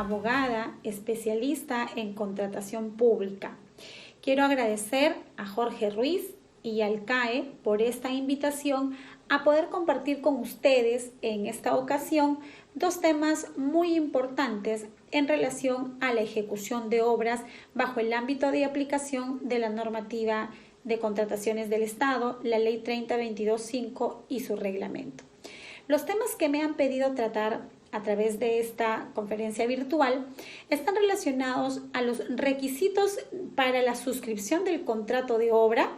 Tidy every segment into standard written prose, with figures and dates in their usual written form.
abogada especialista en contratación pública. Quiero agradecer a Jorge Ruiz y al CAE por esta invitación a poder compartir con ustedes en esta ocasión dos temas muy importantes en relación a la ejecución de obras bajo el ámbito de aplicación de la normativa de contrataciones del Estado, la Ley 30.22.5 y su reglamento. Los temas que me han pedido tratar a través de esta conferencia virtual están relacionados a los requisitos para la suscripción del contrato de obra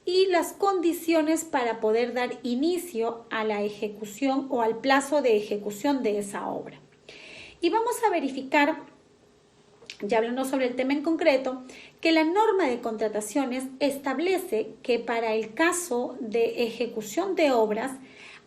y las condiciones para poder dar inicio a la ejecución o al plazo de ejecución de esa obra. Y vamos a verificar, ya hablando sobre el tema en concreto, que la norma de contrataciones establece que para el caso de ejecución de obras,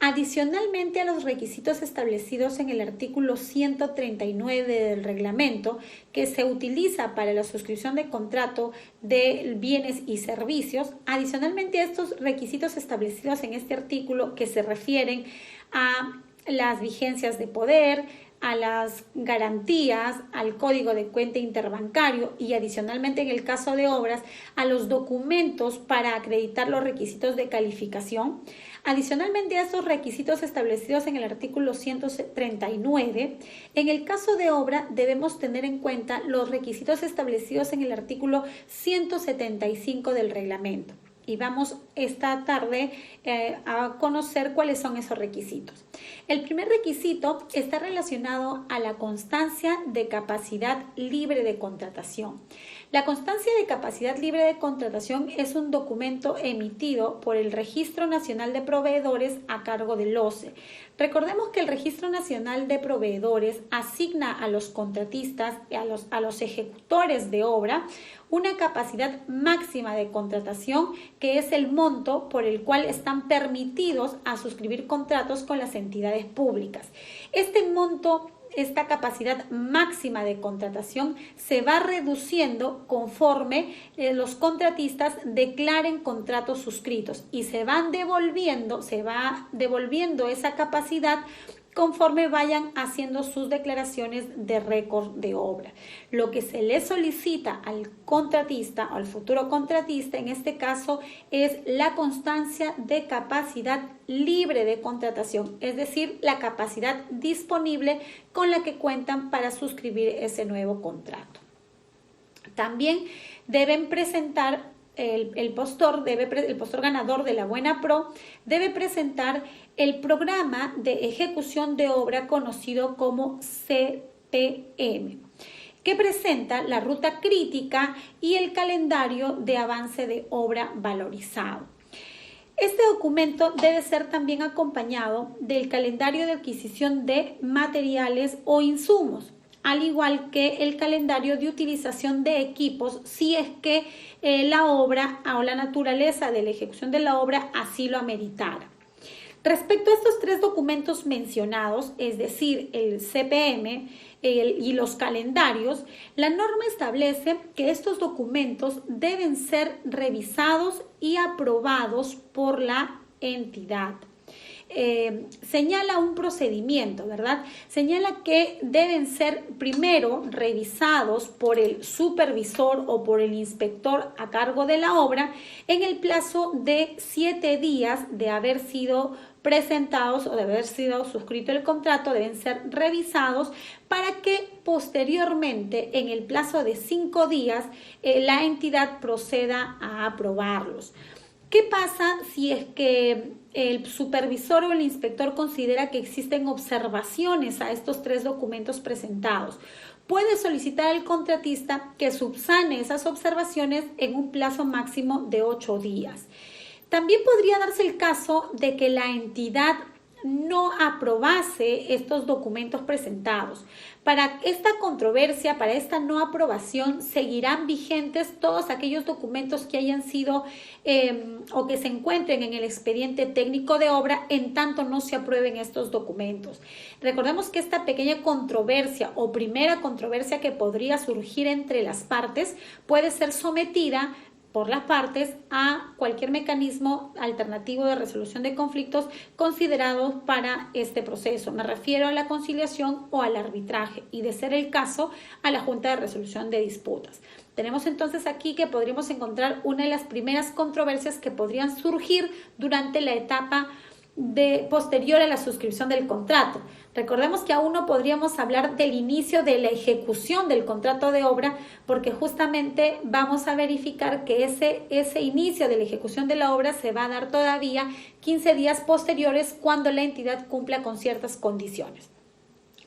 adicionalmente a los requisitos establecidos en el artículo 139 del reglamento que se utiliza para la suscripción de contrato de bienes y servicios, adicionalmente a estos requisitos establecidos en este artículo que se refieren a las vigencias de poder, a las garantías, al código de cuenta interbancario y adicionalmente en el caso de obras a los documentos para acreditar los requisitos de calificación. Adicionalmente a estos requisitos establecidos en el artículo 139, en el caso de obra debemos tener en cuenta los requisitos establecidos en el artículo 175 del reglamento. Y vamos esta tarde a conocer cuáles son esos requisitos. El primer requisito está relacionado a la constancia de capacidad libre de contratación. La constancia de capacidad libre de contratación es un documento emitido por el Registro Nacional de Proveedores a cargo del OCE. Recordemos que el Registro Nacional de Proveedores asigna a los contratistas y a los ejecutores de obra una capacidad máxima de contratación que es el monto por el cual están permitidos a suscribir contratos con las entidades públicas. Este monto, esta capacidad máxima de contratación se va reduciendo conforme los contratistas declaren contratos suscritos y se va devolviendo esa capacidad conforme vayan haciendo sus declaraciones de récord de obra. Lo que se le solicita al contratista o al futuro contratista en este caso es la constancia de capacidad libre de contratación, es decir, la capacidad disponible con la que cuentan para suscribir ese nuevo contrato. También deben presentar el postor ganador de la Buena Pro debe presentar el programa de ejecución de obra conocido como CPM, que presenta la ruta crítica y el calendario de avance de obra valorizado. Este documento debe ser también acompañado del calendario de adquisición de materiales o insumos, al igual que el calendario de utilización de equipos si es que la obra o la naturaleza de la ejecución de la obra así lo ameritara. Respecto a estos tres documentos mencionados, es decir, el CPM y los calendarios, la norma establece que estos documentos deben ser revisados y aprobados por la entidad. Señala un procedimiento, ¿verdad? Señala que deben ser primero revisados por el supervisor o por el inspector a cargo de la obra en el plazo de 7 días de haber sido presentados o de haber sido suscrito el contrato, deben ser revisados para que posteriormente en el plazo de 5 días la entidad proceda a aprobarlos. ¿Qué pasa si es que el supervisor o el inspector considera que existen observaciones a estos tres documentos presentados? Puede solicitar al contratista que subsane esas observaciones en un plazo máximo de 8 días. También podría darse el caso de que la entidad no aprobase estos documentos presentados. Para esta controversia, para esta no aprobación, seguirán vigentes todos aquellos documentos que hayan sido o que se encuentren en el expediente técnico de obra en tanto no se aprueben estos documentos. Recordemos que esta pequeña controversia o primera controversia que podría surgir entre las partes puede ser sometida por las partes a cualquier mecanismo alternativo de resolución de conflictos considerados para este proceso. Me refiero a la conciliación o al arbitraje y, de ser el caso, a la Junta de Resolución de Disputas. Tenemos entonces aquí que podríamos encontrar una de las primeras controversias que podrían surgir durante la etapa posterior a la suscripción del contrato. Recordemos que aún no podríamos hablar del inicio de la ejecución del contrato de obra, porque justamente vamos a verificar que ese inicio de la ejecución de la obra se va a dar todavía 15 días posteriores, cuando la entidad cumpla con ciertas condiciones.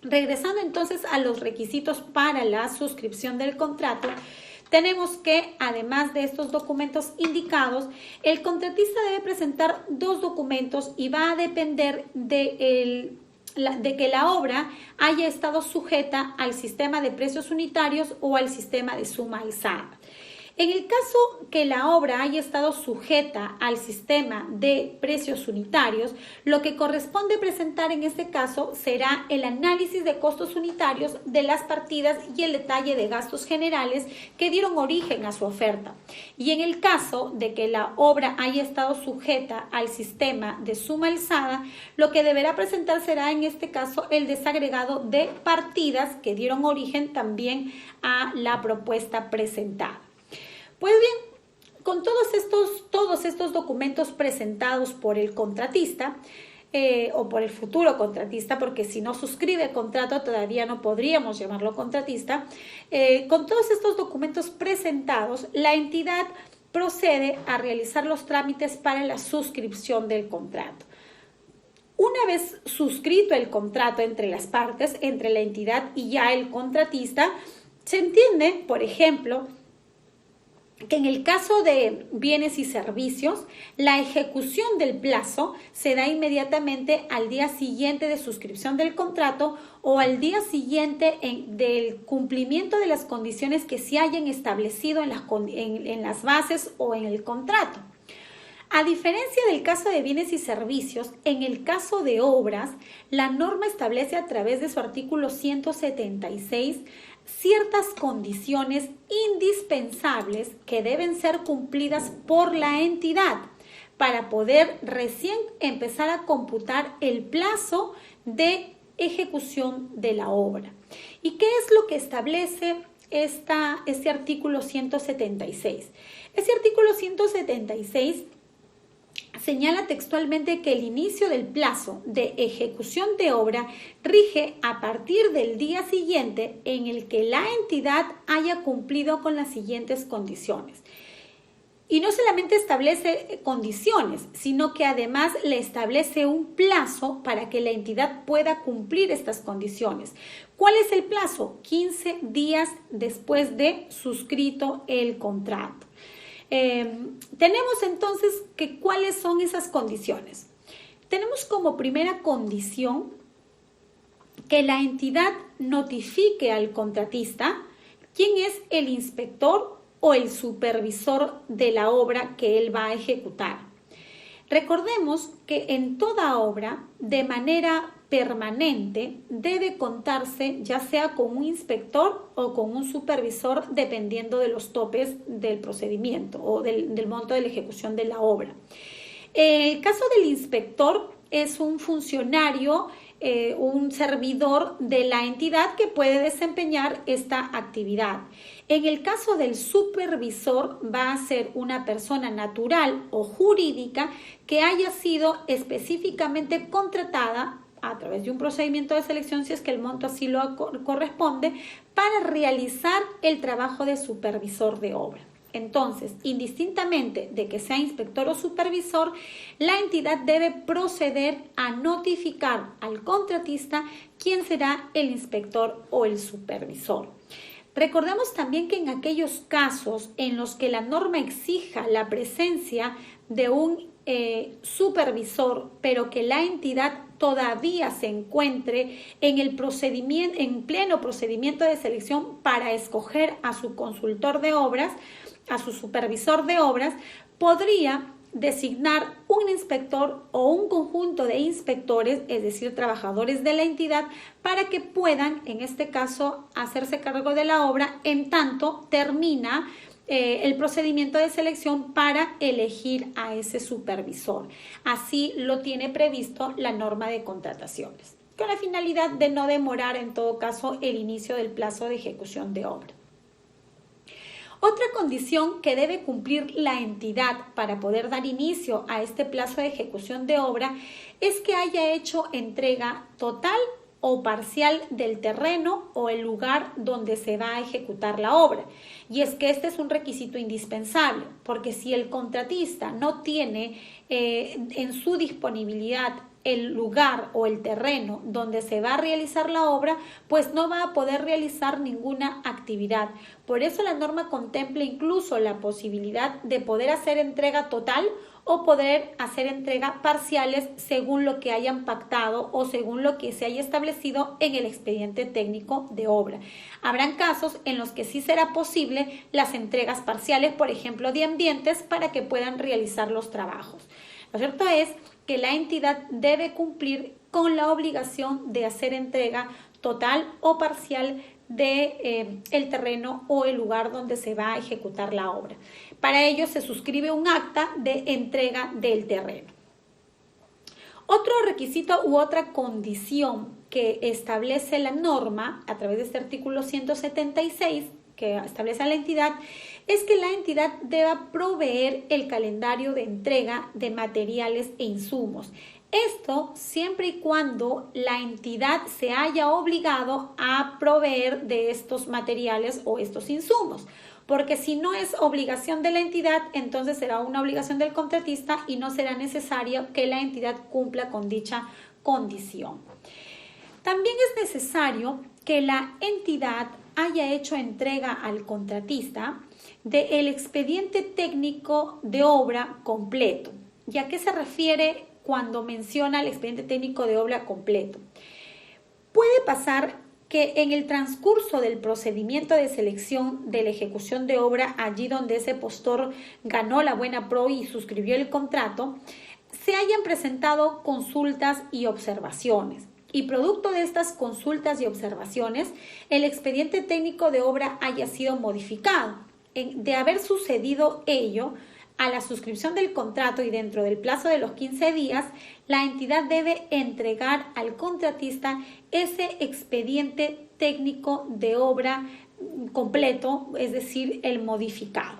Regresando entonces a los requisitos para la suscripción del contrato, tenemos que, además de estos documentos indicados, el contratista debe presentar 2 documentos y va a depender de que la obra haya estado sujeta al sistema de precios unitarios o al sistema de suma alzada. En el caso que la obra haya estado sujeta al sistema de precios unitarios, lo que corresponde presentar en este caso será el análisis de costos unitarios de las partidas y el detalle de gastos generales que dieron origen a su oferta. Y en el caso de que la obra haya estado sujeta al sistema de suma alzada, lo que deberá presentar será en este caso el desagregado de partidas que dieron origen también a la propuesta presentada. Pues bien, con todos estos documentos presentados por el contratista o por el futuro contratista, porque si no suscribe el contrato todavía no podríamos llamarlo contratista, con todos estos documentos presentados, la entidad procede a realizar los trámites para la suscripción del contrato. Una vez suscrito el contrato entre las partes, entre la entidad y ya el contratista, se entiende, por ejemplo, que en el caso de bienes y servicios, la ejecución del plazo se da inmediatamente al día siguiente de suscripción del contrato o al día siguiente del cumplimiento de las condiciones que se hayan establecido en las bases o en el contrato. A diferencia del caso de bienes y servicios, en el caso de obras, la norma establece a través de su artículo 176 ciertas condiciones indispensables que deben ser cumplidas por la entidad para poder recién empezar a computar el plazo de ejecución de la obra. ¿Y qué es lo que establece este artículo 176? Ese artículo 176 señala textualmente que el inicio del plazo de ejecución de obra rige a partir del día siguiente en el que la entidad haya cumplido con las siguientes condiciones. Y no solamente establece condiciones, sino que además le establece un plazo para que la entidad pueda cumplir estas condiciones. ¿Cuál es el plazo? 15 días después de suscrito el contrato. Tenemos entonces que cuáles son esas condiciones. Tenemos como primera condición que la entidad notifique al contratista quién es el inspector o el supervisor de la obra que él va a ejecutar. Recordemos que en toda obra, de manera permanente, debe contarse ya sea con un inspector o con un supervisor, dependiendo de los topes del procedimiento o del monto de la ejecución de la obra. El caso del inspector es un funcionario, un servidor de la entidad que puede desempeñar esta actividad. En el caso del supervisor va a ser una persona natural o jurídica que haya sido específicamente contratada a través de un procedimiento de selección, si es que el monto así lo corresponde, para realizar el trabajo de supervisor de obra. Entonces, indistintamente de que sea inspector o supervisor, la entidad debe proceder a notificar al contratista quién será el inspector o el supervisor. Recordemos también que en aquellos casos en los que la norma exija la presencia de un supervisor, pero que la entidad todavía se encuentre en pleno procedimiento de selección para escoger a su consultor de obras, a su supervisor de obras, podría designar un inspector o un conjunto de inspectores, es decir, trabajadores de la entidad, para que puedan, en este caso, hacerse cargo de la obra en tanto termina el procedimiento de selección para elegir a ese supervisor. Así lo tiene previsto la norma de contrataciones, con la finalidad de no demorar en todo caso el inicio del plazo de ejecución de obra. Otra condición que debe cumplir la entidad para poder dar inicio a este plazo de ejecución de obra es que haya hecho entrega total o parcial del terreno o el lugar donde se va a ejecutar la obra. Y es que este es un requisito indispensable, porque si el contratista no tiene en su disponibilidad el lugar o el terreno donde se va a realizar la obra, pues no va a poder realizar ninguna actividad. Por eso la norma contempla incluso la posibilidad de poder hacer entrega total o poder hacer entrega parciales según lo que hayan pactado o según lo que se haya establecido en el expediente técnico de obra. Habrán casos en los que sí será posible las entregas parciales, por ejemplo, de ambientes, para que puedan realizar los trabajos. Lo cierto es que la entidad debe cumplir con la obligación de hacer entrega total o parcial de el terreno o el lugar donde se va a ejecutar la obra. Para ello se suscribe un acta de entrega del terreno. Otro requisito u otra condición que establece la norma a través de este artículo 176 que establece a la entidad es que la entidad deba proveer el calendario de entrega de materiales e insumos. Esto siempre y cuando la entidad se haya obligado a proveer de estos materiales o estos insumos, porque si no es obligación de la entidad, entonces será una obligación del contratista y no será necesario que la entidad cumpla con dicha condición. También es necesario que la entidad haya hecho entrega al contratista del expediente técnico de obra completo. ¿Y a qué se refiere cuando menciona el expediente técnico de obra completo? Puede pasar que en el transcurso del procedimiento de selección de la ejecución de obra, allí donde ese postor ganó la buena pro y suscribió el contrato, se hayan presentado consultas y observaciones. Y producto de estas consultas y observaciones, el expediente técnico de obra haya sido modificado. De haber sucedido ello, a la suscripción del contrato y dentro del plazo de los 15 días, la entidad debe entregar al contratista ese expediente técnico de obra completo, es decir, el modificado.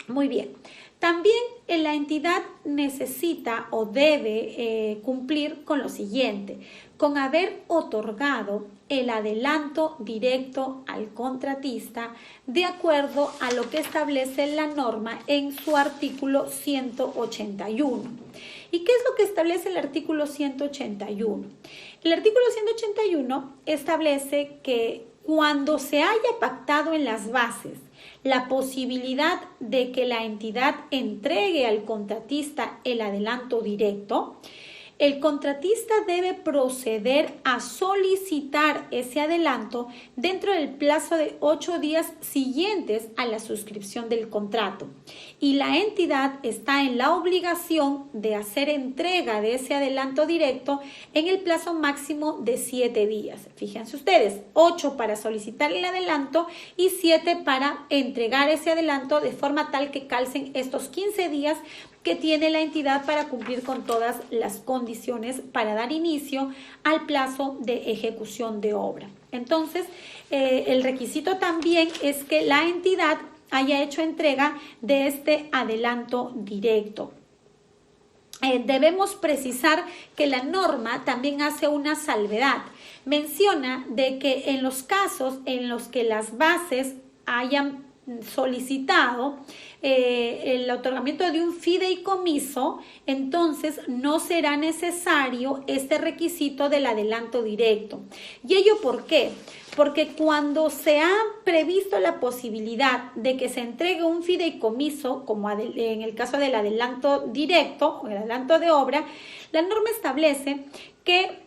Muy bien. También la entidad necesita o debe cumplir con lo siguiente, con haber otorgado el adelanto directo al contratista de acuerdo a lo que establece la norma en su artículo 181. ¿Y qué es lo que establece el artículo 181? El artículo 181 establece que cuando se haya pactado en las bases la posibilidad de que la entidad entregue al contratista el adelanto directo, el contratista debe proceder a solicitar ese adelanto dentro del plazo de 8 días siguientes a la suscripción del contrato. Y la entidad está en la obligación de hacer entrega de ese adelanto directo en el plazo máximo de 7 días. Fíjense ustedes, 8 para solicitar el adelanto y 7 para entregar ese adelanto de forma tal que calcen estos 15 días que tiene la entidad para cumplir con todas las condiciones para dar inicio al plazo de ejecución de obra. Entonces, el requisito también es que la entidad haya hecho entrega de este adelanto directo. Debemos precisar que la norma también hace una salvedad. Menciona de que en los casos en los que las bases hayan solicitado el otorgamiento de un fideicomiso, entonces no será necesario este requisito del adelanto directo. ¿Y ello por qué? Porque cuando se ha previsto la posibilidad de que se entregue un fideicomiso, como en el caso del adelanto directo o el adelanto de obra, la norma establece que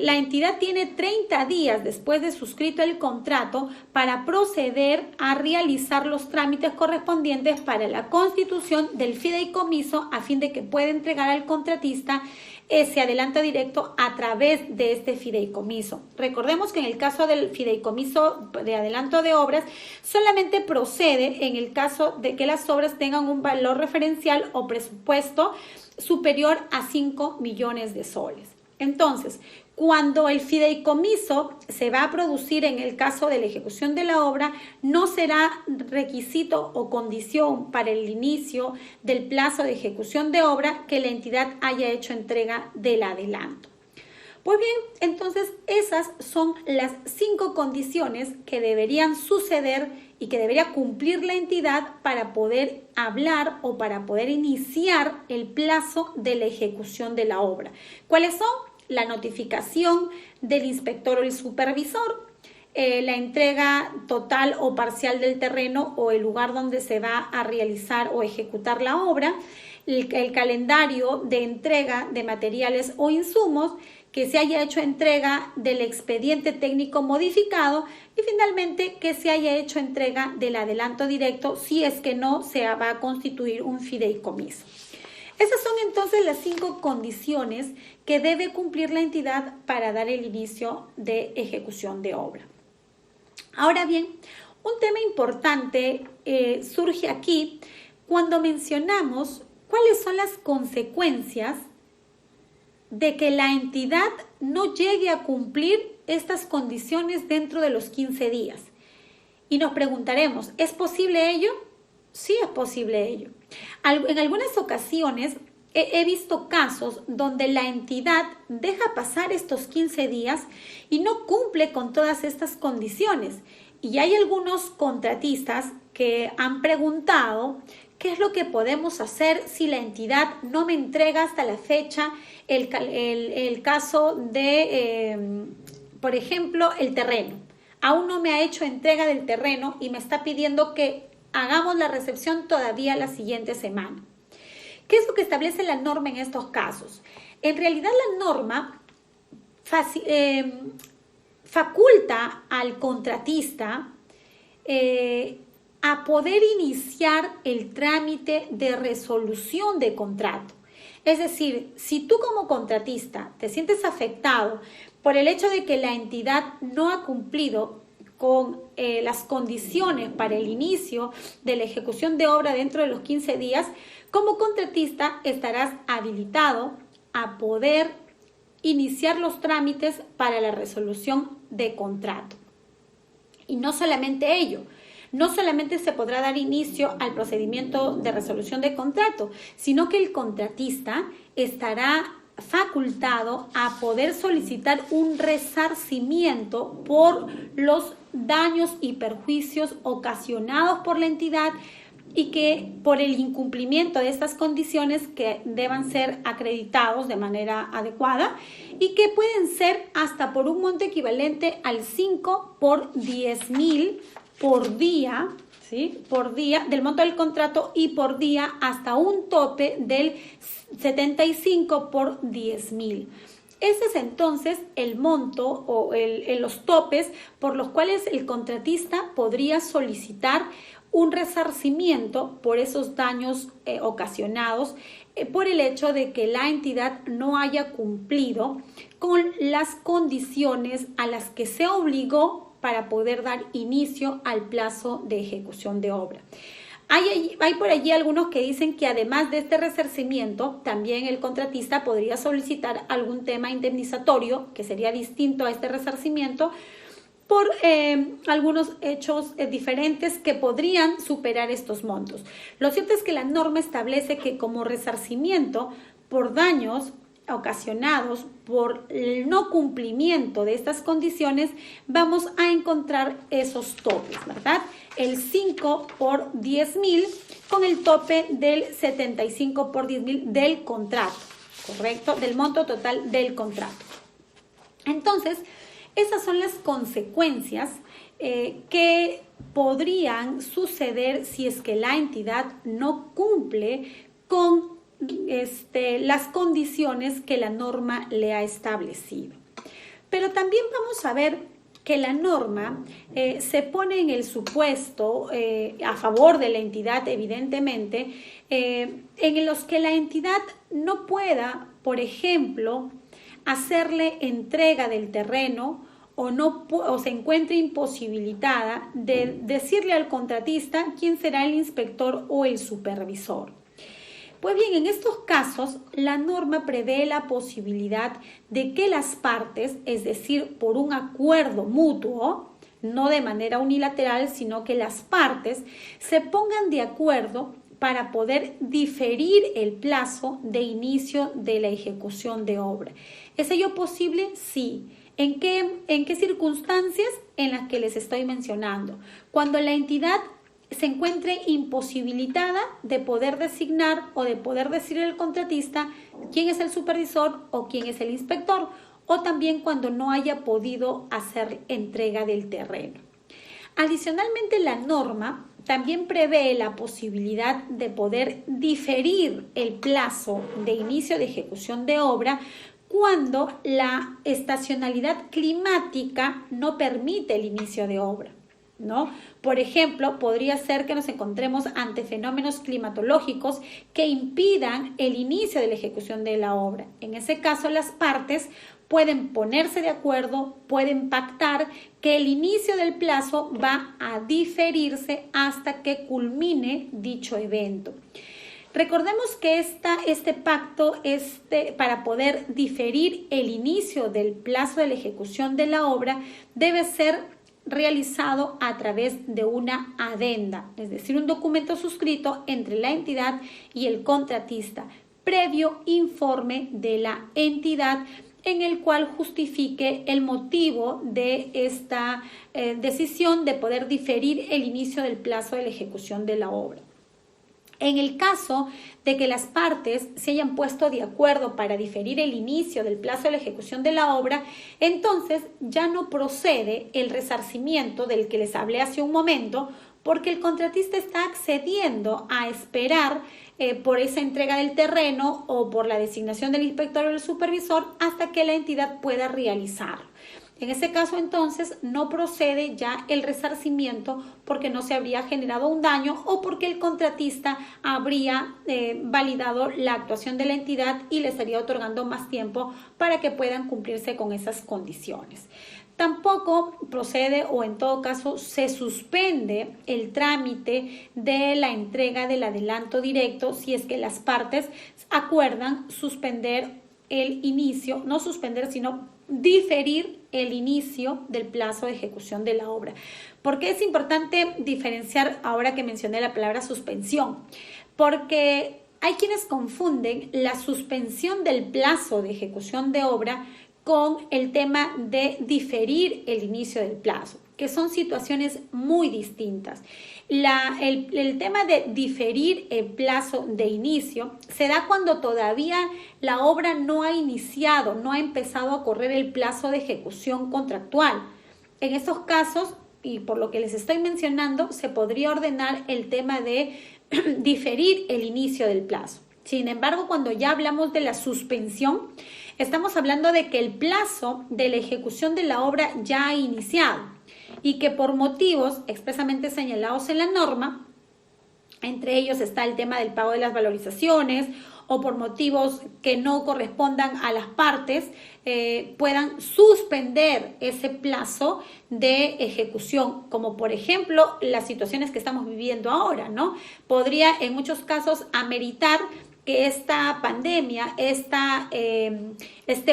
la entidad tiene 30 días después de suscrito el contrato para proceder a realizar los trámites correspondientes para la constitución del fideicomiso a fin de que pueda entregar al contratista ese adelanto directo a través de este fideicomiso. Recordemos que en el caso del fideicomiso de adelanto de obras solamente procede en el caso de que las obras tengan un valor referencial o presupuesto superior a 5 millones de soles. Entonces, cuando el fideicomiso se va a producir en el caso de la ejecución de la obra, no será requisito o condición para el inicio del plazo de ejecución de obra que la entidad haya hecho entrega del adelanto. Pues bien, entonces esas son las 5 condiciones que deberían suceder y que debería cumplir la entidad para poder hablar o para poder iniciar el plazo de la ejecución de la obra. ¿Cuáles son? La notificación del inspector o el supervisor, la entrega total o parcial del terreno o el lugar donde se va a realizar o ejecutar la obra, el calendario de entrega de materiales o insumos, que se haya hecho entrega del expediente técnico modificado y finalmente que se haya hecho entrega del adelanto directo si es que no se va a constituir un fideicomiso. Esas son entonces las 5 condiciones que debe cumplir la entidad para dar el inicio de ejecución de obra. Ahora bien, un tema importante surge aquí cuando mencionamos cuáles son las consecuencias de que la entidad no llegue a cumplir estas condiciones dentro de los 15 días. Y nos preguntaremos, ¿es posible ello? Sí, es posible ello. En algunas ocasiones he visto casos donde la entidad deja pasar estos 15 días y no cumple con todas estas condiciones. Y hay algunos contratistas que han preguntado qué es lo que podemos hacer si la entidad no me entrega hasta la fecha el caso de, por ejemplo, el terreno. Aún no me ha hecho entrega del terreno y me está pidiendo que hagamos la recepción todavía la siguiente semana. ¿Qué es lo que establece la norma en estos casos? En realidad la norma faculta al contratista a poder iniciar el trámite de resolución de contrato. Es decir, si tú como contratista te sientes afectado por el hecho de que la entidad no ha cumplido con las condiciones para el inicio de la ejecución de obra dentro de los 15 días, como contratista estarás habilitado a poder iniciar los trámites para la resolución de contrato. Y no solamente ello, no solamente se podrá dar inicio al procedimiento de resolución de contrato, sino que el contratista estará facultado a poder solicitar un resarcimiento por los daños y perjuicios ocasionados por la entidad y que por el incumplimiento de estas condiciones que deban ser acreditados de manera adecuada y que pueden ser hasta por un monto equivalente al 5 por 10.000 por día, ¿sí? Por día del monto del contrato y por día hasta un tope del 75 por 10.000. Ese es entonces el monto o los topes por los cuales el contratista podría solicitar un resarcimiento por esos daños ocasionados por el hecho de que la entidad no haya cumplido con las condiciones a las que se obligó para poder dar inicio al plazo de ejecución de obra. Hay por allí algunos que dicen que además de este resarcimiento, también el contratista podría solicitar algún tema indemnizatorio que sería distinto a este resarcimiento por algunos hechos diferentes que podrían superar estos montos. Lo cierto es que la norma establece que como resarcimiento por daños ocasionados por el no cumplimiento de estas condiciones, vamos a encontrar esos topes, ¿verdad? El 5 por 10.000 con el tope del 75 por 10.000 del contrato, ¿correcto? Del monto total del contrato. Entonces, esas son las consecuencias que podrían suceder si es que la entidad no cumple con las condiciones que la norma le ha establecido. Pero también vamos a ver que la norma se pone en el supuesto a favor de la entidad, evidentemente, en los que la entidad no pueda, por ejemplo, hacerle entrega del terreno o se encuentre imposibilitada de decirle al contratista quién será el inspector o el supervisor. Pues bien, en estos casos, la norma prevé la posibilidad de que las partes, es decir, por un acuerdo mutuo, no de manera unilateral, sino que las partes se pongan de acuerdo para poder diferir el plazo de inicio de la ejecución de obra. ¿Es ello posible? Sí. ¿En qué circunstancias? En las que les estoy mencionando. Cuando la entidad se encuentre imposibilitada de poder designar o de poder decirle al contratista quién es el supervisor o quién es el inspector, o también cuando no haya podido hacer entrega del terreno. Adicionalmente, la norma también prevé la posibilidad de poder diferir el plazo de inicio de ejecución de obra cuando la estacionalidad climática no permite el inicio de obra, ¿no? Por ejemplo, podría ser que nos encontremos ante fenómenos climatológicos que impidan el inicio de la ejecución de la obra. En ese caso, las partes pueden ponerse de acuerdo, pueden pactar que el inicio del plazo va a diferirse hasta que culmine dicho evento. Recordemos que este pacto para poder diferir el inicio del plazo de la ejecución de la obra debe ser realizado a través de una adenda, es decir, un documento suscrito entre la entidad y el contratista, previo informe de la entidad en el cual justifique el motivo de esta decisión de poder diferir el inicio del plazo de la ejecución de la obra. En el caso de que las partes se hayan puesto de acuerdo para diferir el inicio del plazo de la ejecución de la obra, entonces ya no procede el resarcimiento del que les hablé hace un momento, porque el contratista está accediendo a esperar por esa entrega del terreno o por la designación del inspector o del supervisor hasta que la entidad pueda realizarlo. En ese caso, entonces, no procede ya el resarcimiento porque no se habría generado un daño o porque el contratista habría validado la actuación de la entidad y le estaría otorgando más tiempo para que puedan cumplirse con esas condiciones. Tampoco procede o en todo caso se suspende el trámite de la entrega del adelanto directo si es que las partes acuerdan suspender el inicio, no suspender, sino diferir el inicio del plazo de ejecución de la obra. ¿Por qué es importante diferenciar ahora que mencioné la palabra suspensión? Porque hay quienes confunden la suspensión del plazo de ejecución de obra con el tema de diferir el inicio del plazo, que son situaciones muy distintas. El tema de diferir el plazo de inicio se da cuando todavía la obra no ha iniciado, no ha empezado a correr el plazo de ejecución contractual. En esos casos, y por lo que les estoy mencionando, se podría ordenar el tema de diferir el inicio del plazo. Sin embargo, cuando ya hablamos de la suspensión, estamos hablando de que el plazo de la ejecución de la obra ya ha iniciado y que por motivos expresamente señalados en la norma, entre ellos está el tema del pago de las valorizaciones o por motivos que no correspondan a las partes, puedan suspender ese plazo de ejecución, como por ejemplo las situaciones que estamos viviendo ahora, ¿no? Podría en muchos casos ameritar que esta pandemia, esta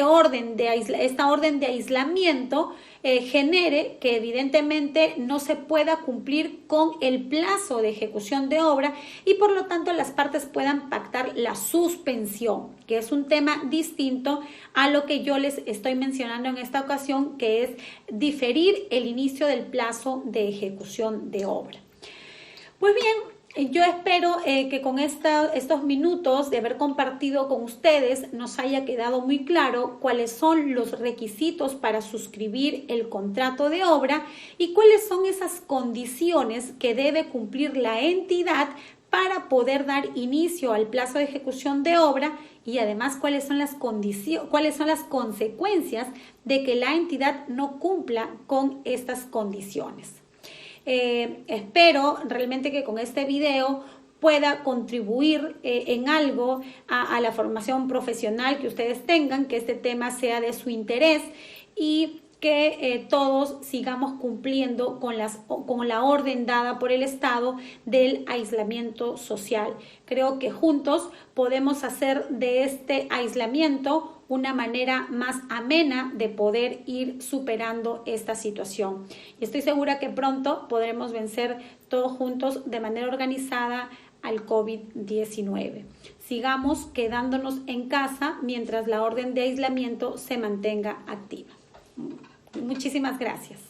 orden de aislamiento genere que evidentemente no se pueda cumplir con el plazo de ejecución de obra y por lo tanto las partes puedan pactar la suspensión, que es un tema distinto a lo que yo les estoy mencionando en esta ocasión, que es diferir el inicio del plazo de ejecución de obra. Pues bien, yo espero que con estos minutos de haber compartido con ustedes nos haya quedado muy claro cuáles son los requisitos para suscribir el contrato de obra y cuáles son esas condiciones que debe cumplir la entidad para poder dar inicio al plazo de ejecución de obra y además cuáles son las consecuencias de que la entidad no cumpla con estas condiciones. Espero realmente que con este video pueda contribuir en algo a la formación profesional que ustedes tengan, que este tema sea de su interés y que todos sigamos cumpliendo con la orden dada por el Estado del aislamiento social. Creo que juntos podemos hacer de este aislamiento una manera más amena de poder ir superando esta situación. Y estoy segura que pronto podremos vencer todos juntos de manera organizada al COVID-19. Sigamos quedándonos en casa mientras la orden de aislamiento se mantenga activa. Muchísimas gracias.